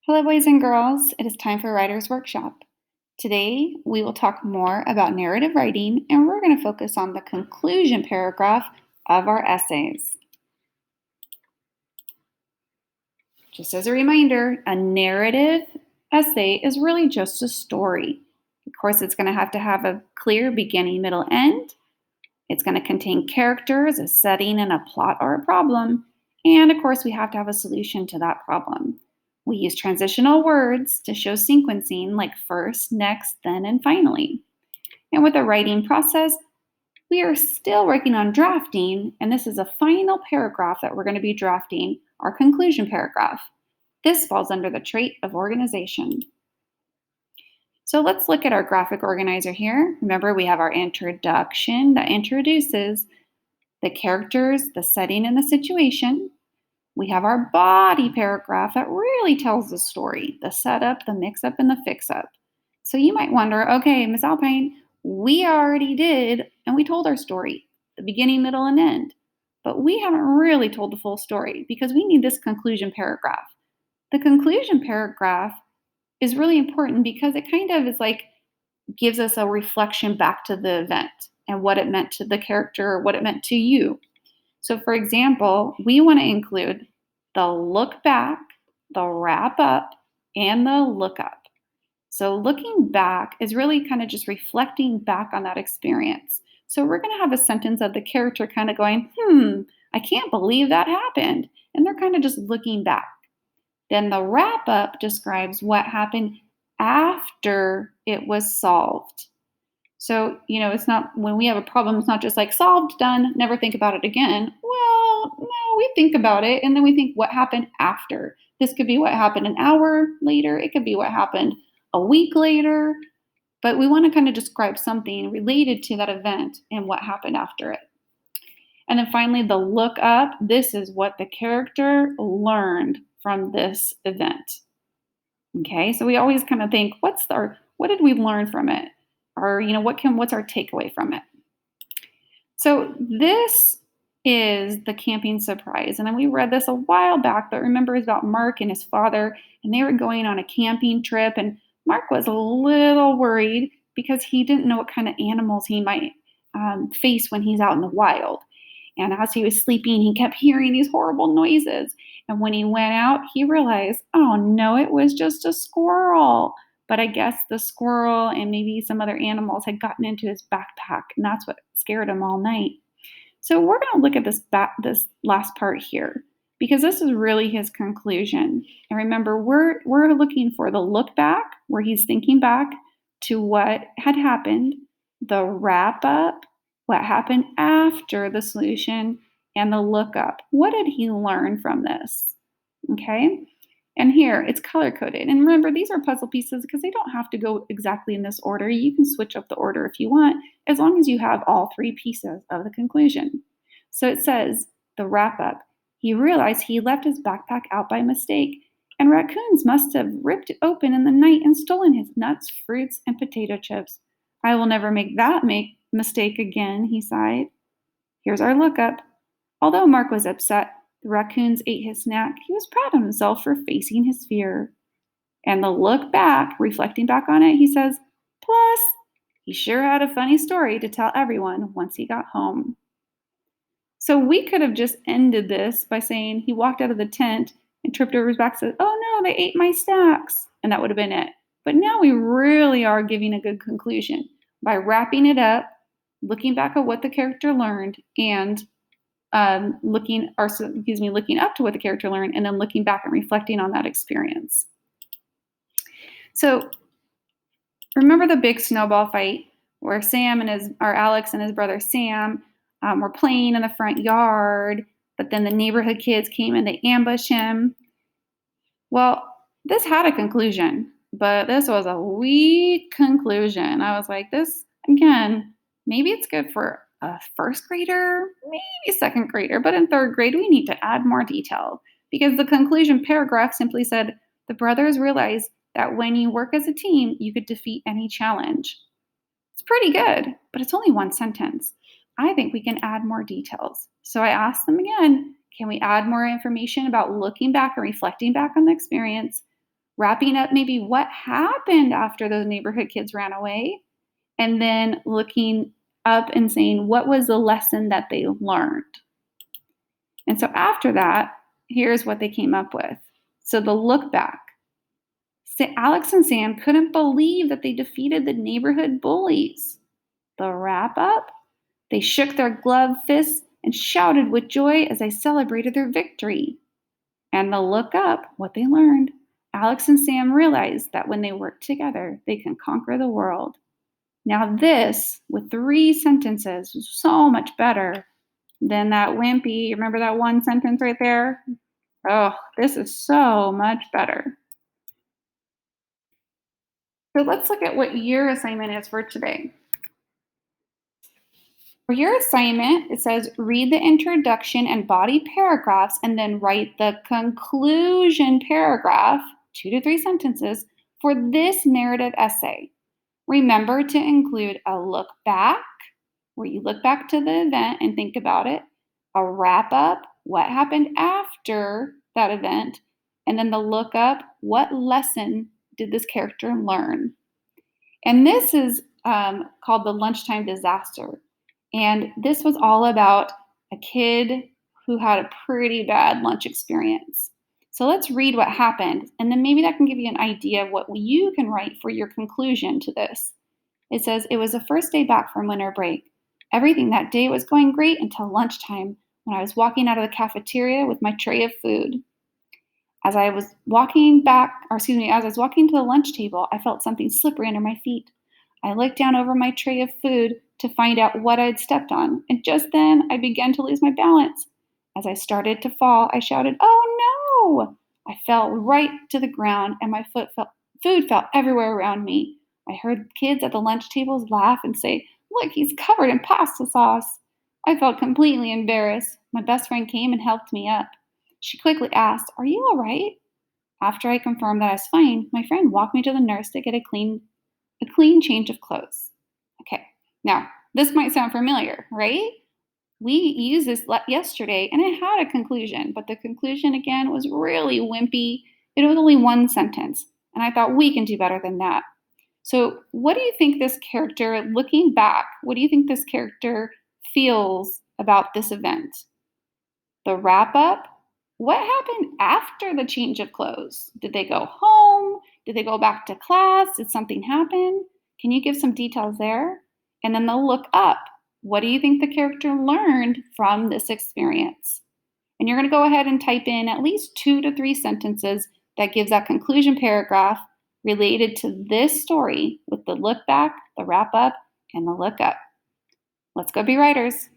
Hello, boys and girls. It is time for Writer's Workshop. Today, we will talk more about narrative writing, and we're going to focus on the conclusion paragraph of our essays. Just as a reminder, a narrative essay is really just a story. Of course, it's going to have a clear beginning, middle, end. It's going to contain characters, a setting, and a plot or a problem. And of course, we have to have a solution to that problem. We use transitional words to show sequencing like first, next, then, and finally. And with the writing process, we are still working on drafting, and this is a final paragraph that we're going to be drafting, our conclusion paragraph. This falls under the trait of organization. So let's look at our graphic organizer here. Remember, we have our introduction that introduces the characters, the setting, and the situation. We have our body paragraph that really tells the story, the setup, the mix-up, and the fix-up. So you might wonder, okay, Miss Alpine, we already did, and we told our story, the beginning, middle, and end. But we haven't really told the full story because we need this conclusion paragraph. The conclusion paragraph is really important because it kind of is like gives us a reflection back to the event and what it meant to the character or what it meant to you. So, for example, we want to include the look back, the wrap up, and the look up. So, looking back is really kind of just reflecting back on that experience. So, we're going to have a sentence of the character kind of going, I can't believe that happened. And they're kind of just looking back. Then the wrap up describes what happened after it was solved. So, it's not when we have a problem, it's not just like solved, done, never think about it again. Well, no, we think about it and then we think what happened after. This could be what happened an hour later, it could be what happened a week later, but we want to kind of describe something related to that event and what happened after it. And then finally, the look up. This is what the character learned from this event. Okay, so we always kind of think, what did we learn from it? Or, what's our takeaway from it? So this is the camping surprise. And then we read this a while back, but remember it's about Mark and his father, and they were going on a camping trip. And Mark was a little worried because he didn't know what kind of animals he might face when he's out in the wild. And as he was sleeping, he kept hearing these horrible noises. And when he went out, he realized, oh no, it was just a squirrel. But I guess the squirrel and maybe some other animals had gotten into his backpack, and that's what scared him all night. So we're going to look at this last part here because this is really his conclusion. And remember, we're looking for the look back, where he's thinking back to what had happened, the wrap up, what happened after the solution, and the look up. What did he learn from this? Okay. And here it's color coded. And remember, these are puzzle pieces because they don't have to go exactly in this order. You can switch up the order if you want, as long as you have all three pieces of the conclusion. So it says, the wrap up. He realized he left his backpack out by mistake, and raccoons must have ripped it open in the night and stolen his nuts, fruits, and potato chips. I will never make that mistake again, he sighed. Here's our lookup. Although Mark was upset, the raccoons ate his snack. He was proud of himself for facing his fear. And the look back, reflecting back on it, he says, plus, he sure had a funny story to tell everyone once he got home. So we could have just ended this by saying he walked out of the tent and tripped over his back and said, oh no, they ate my snacks. And that would have been it. But now we really are giving a good conclusion by wrapping it up, looking back at what the character learned, and looking up to what the character learned, and then looking back and reflecting on that experience. So remember the big snowball fight where Alex and his brother Sam were playing in the front yard, but then the neighborhood kids came and they ambushed him. Well, this had a conclusion, but this was a weak conclusion. I was like, this, again, maybe it's good for a first grader, maybe second grader, but in third grade, we need to add more detail because the conclusion paragraph simply said, the brothers realized that when you work as a team, you could defeat any challenge. It's pretty good, but it's only one sentence. I think we can add more details. So I asked them again, can we add more information about looking back and reflecting back on the experience? wrapping up maybe what happened after those neighborhood kids ran away, and then looking up and saying, what was the lesson that they learned? And so after that, here's what they came up with. So the look back. Alex and Sam couldn't believe that they defeated the neighborhood bullies. The wrap up, they shook their gloved fists and shouted with joy as they celebrated their victory. And the look up, what they learned, Alex and Sam realized that when they work together, they can conquer the world. Now, this, with 3 sentences, was so much better than that wimpy. Remember that one sentence right there? Oh, this is so much better. So let's look at what your assignment is for today. For your assignment, it says read the introduction and body paragraphs and then write the conclusion paragraph, 2 to 3 sentences, for this narrative essay. Remember to include a look back, where you look back to the event and think about it, a wrap up, what happened after that event, and then the look up, what lesson did this character learn? And this is called the lunchtime disaster. And this was all about a kid who had a pretty bad lunch experience. So let's read what happened, and then maybe that can give you an idea of what you can write for your conclusion to this. It says, it was the first day back from winter break. Everything that day was going great until lunchtime when I was walking out of the cafeteria with my tray of food. As I was walking to the lunch table, I felt something slippery under my feet. I looked down over my tray of food to find out what I had stepped on, and just then I began to lose my balance. As I started to fall, I shouted, "Oh no!" I fell right to the ground, and my food fell everywhere around me. I heard kids at the lunch tables laugh and say, "Look, he's covered in pasta sauce." I felt completely embarrassed. My best friend came and helped me up. She quickly asked, "Are you all right?" After I confirmed that I was fine, my friend walked me to the nurse to get a clean change of clothes. Okay, now this might sound familiar, right? We used this yesterday and it had a conclusion, but the conclusion again was really wimpy. It was only one sentence, and I thought we can do better than that. So, what do you think this character, looking back, what do you think this character feels about this event? The wrap up? What happened after the change of clothes? Did they go home? Did they go back to class? Did something happen? Can you give some details there? And then the look up. What do you think the character learned from this experience? And you're going to go ahead and type in at least 2 to 3 sentences that gives that conclusion paragraph related to this story with the look back, the wrap up, and the look up. Let's go be writers.